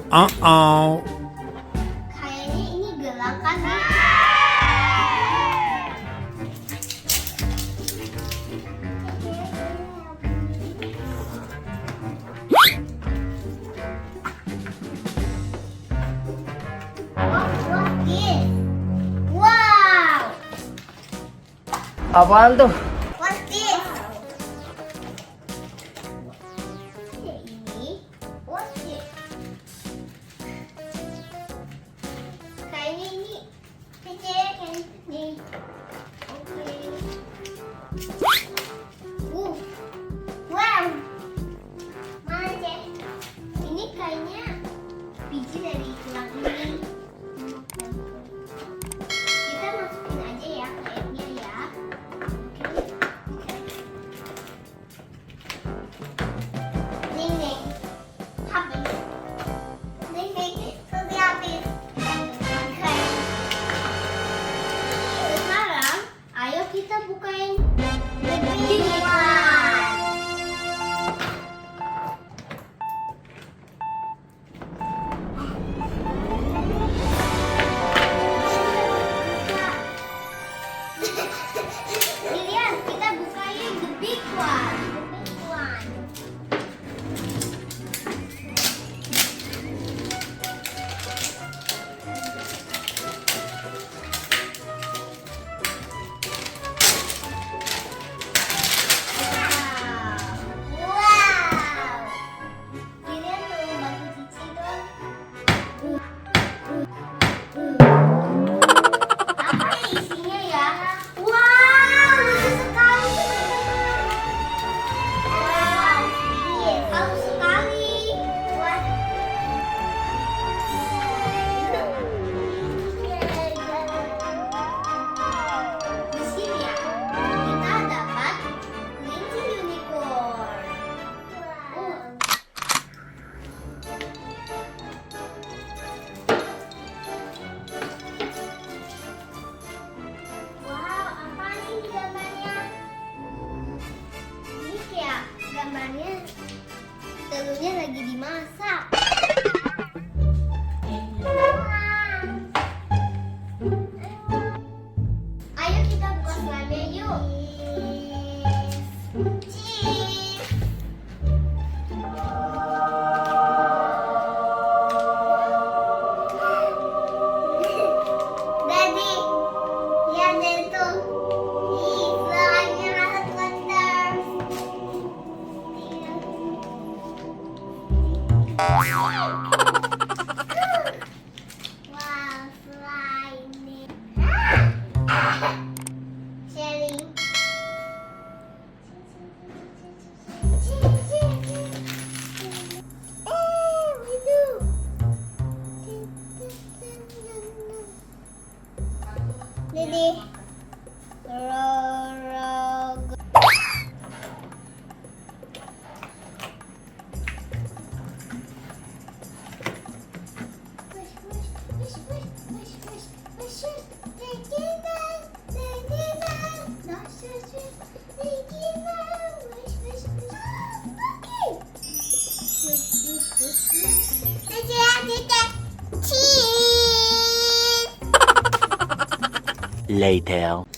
Uh-oh. Kayaknya ini gelang kan? Wow! Apaan tuh? What's this? Ini what's this? Kayaknya ini kecil nih. Oke. Wow. Mana Cek? Ini kayaknya biji dari tulang ini. Kita masukin aja ya ke Eggnya ya. Ding ding. Habis. Ding ding. Sudah habis. Oke. Sekarang ayo kita bukain the big one. Lilian, kita bukain the big one. The big one. Wow. Lilian mau bantu Cici dong. Apa isinya ya? Wow, lucu sekali. Wow, bagus sekali. Wah. Di sini ya, kita dapat kelinci unicorn. Wow, apa nih gambarnya? Ini kayak gambarnya telurnya lagi dimasak. Ayo kita buka slime-nya yuk. Cheese. Daddy, lihat deh tuh. Ih, slime-nya ada wonder. Wow, slime. Sharing. Dede. Later.